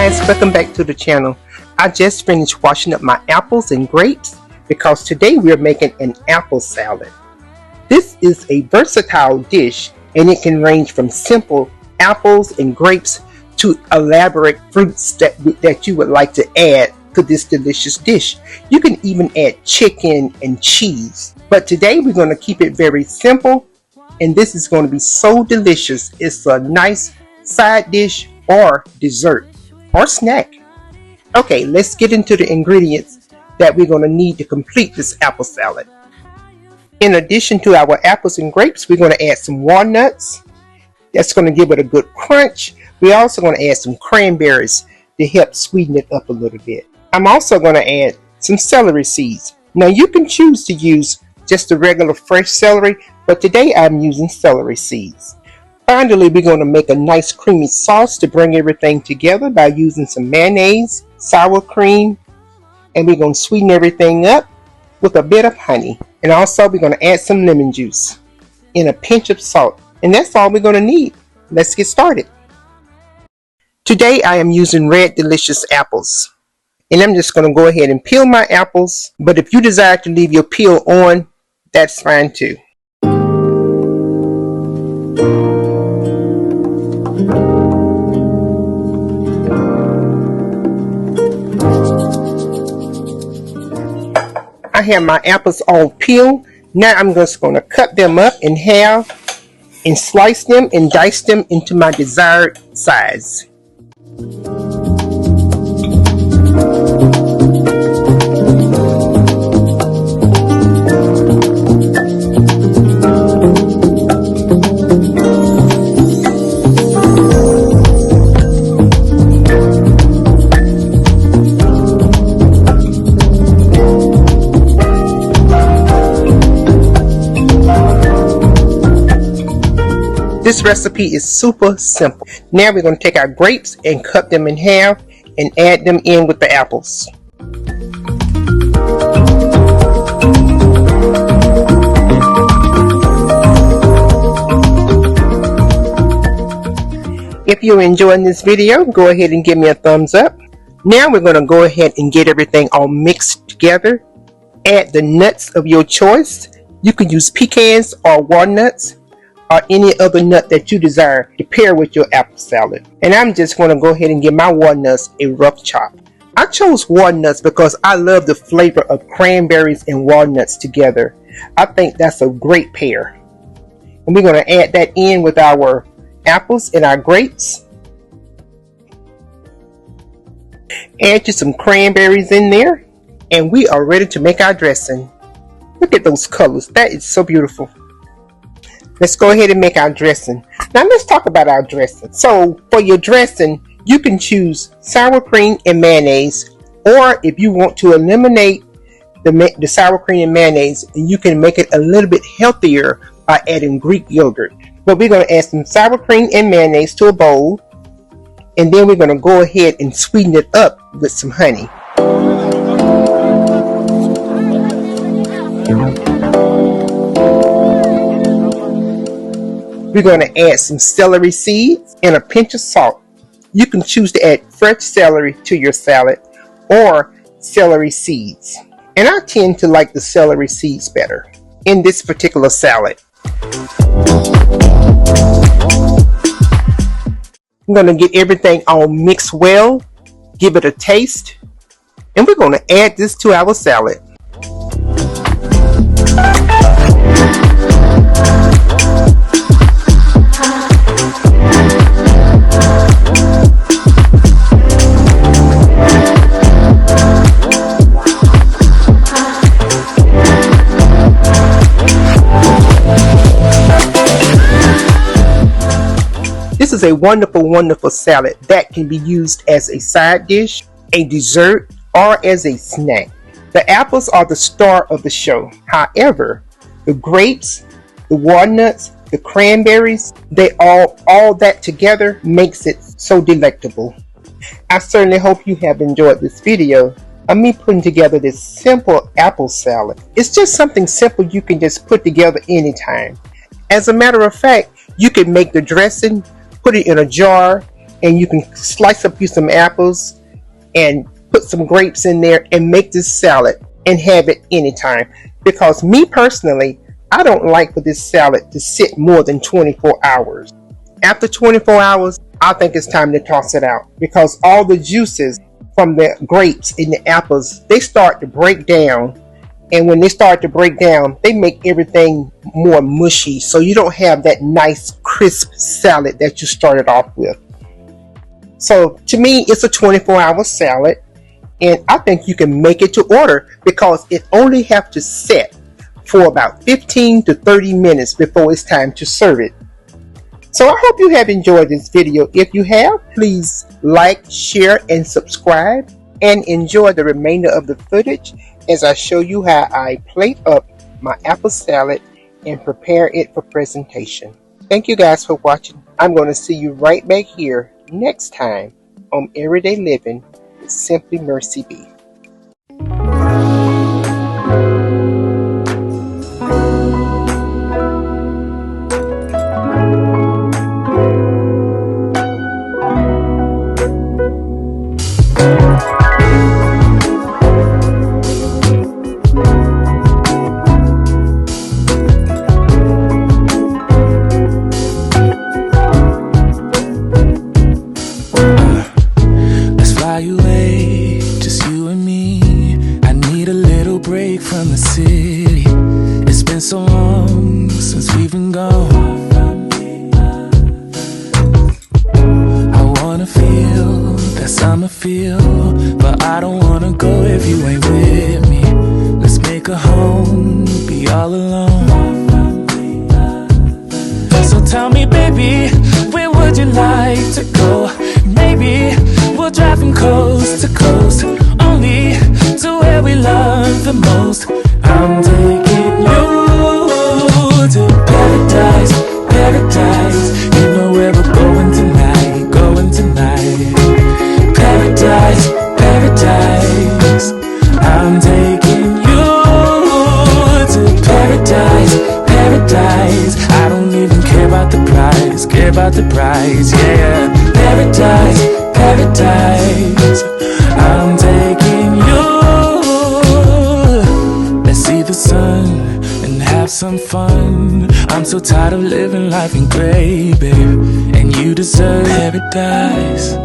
guys, welcome back to the channel. I just finished washing up my apples and grapes because today we are making an apple salad. This is a versatile dish and it can range from simple apples and grapes to elaborate fruits that you would like to add to this delicious dish. You can even add chicken and cheese. But today we're going to keep it very simple, and this is going to be so delicious. It's a nice side dish or dessert or snack. Okay, let's get into the ingredients that we're going to need to complete this apple salad. In addition to our apples and grapes, we're going to add some walnuts. That's going to give it a good crunch. We're also going to add some cranberries to help sweeten it up a little bit. I'm also going to add some celery seeds. Now you can choose to use just the regular fresh celery, but today I'm using celery seeds. Finally, we're going to make a nice creamy sauce to bring everything together by using some mayonnaise, sour cream, and we're going to sweeten everything up with a bit of honey. And also we're going to add some lemon juice and a pinch of salt. And that's all we're going to need. Let's get started. Today I am using red delicious apples. And I'm just going to go ahead and peel my apples. But if you desire to leave your peel on, that's fine too. I have my apples all peeled. Now I'm just going to cut them up in half and slice them and dice them into my desired size. This recipe is super simple. Now we're going to take our grapes and cut them in half and add them in with the apples. If you're enjoying this video, go ahead and give me a thumbs up. Now we're going to go ahead and get everything all mixed together. Add the nuts of your choice. You can use pecans or walnuts, or any other nut that you desire to pair with your apple salad. And I'm just going to go ahead and give my walnuts a rough chop. I chose walnuts because I love the flavor of cranberries and walnuts together. I think that's a great pair. And we're going to add that in with our apples and our grapes. Add just some cranberries in there. And we are ready to make our dressing. Look at those colors. That is so beautiful. Let's go ahead and make our dressing. Now let's talk about our dressing. So for your dressing, you can choose sour cream and mayonnaise, or if you want to eliminate the sour cream and mayonnaise, you can make it a little bit healthier by adding Greek yogurt. But we're going to add some sour cream and mayonnaise to a bowl, and then we're going to go ahead and sweeten it up with some honey. We're going to add some celery seeds and a pinch of salt. You can choose to add fresh celery to your salad or celery seeds. And I tend to like the celery seeds better in this particular salad. I'm going to get everything all mixed well, give it a taste, and we're going to add this to our salad. This is a wonderful, wonderful salad that can be used as a side dish, a dessert, or as a snack. The apples are the star of the show. However, the grapes, the walnuts, the cranberries, all that together makes it so delectable. I certainly hope you have enjoyed this video of me putting together this simple apple salad. It's just something simple you can just put together anytime. As a matter of fact, you can make the dressing, put it in a jar, and you can slice up you some apples and put some grapes in there and make this salad and have it anytime. Because me personally, I don't like for this salad to sit more than 24 hours. After 24 hours, I think it's time to toss it out because all the juices from the grapes and the apples, they start to break down. And when they start to break down, they make everything more mushy. So you don't have that nice crisp salad that you started off with. So to me, it's a 24-hour salad. And I think you can make it to order because it only have to set for about 15 to 30 minutes before it's time to serve it. So I hope you have enjoyed this video. If you have, please like, share, and subscribe. And enjoy the remainder of the footage as I show you how I plate up my apple salad and prepare it for presentation. Thank you guys for watching. I'm going to see you right back here next time on Everyday Living with Simply Mercy Beef. From the city, it's been so long since we've been gone. I wanna feel that summer feel, but I don't wanna go if you ain't with me. Let's make a home, be all alone. So tell me, baby, where would you like to go? Maybe we'll drive from coast to coast, only to where we love the most. I'm taking you to paradise, paradise. You know where we're going tonight, going tonight. Paradise, paradise. I'm taking you to paradise, paradise. I don't even care about the price, care about the price, yeah. Paradise, paradise. I'm taking you. Let's see the sun and have some fun. I'm so tired of living life in gray, babe, and you deserve paradise.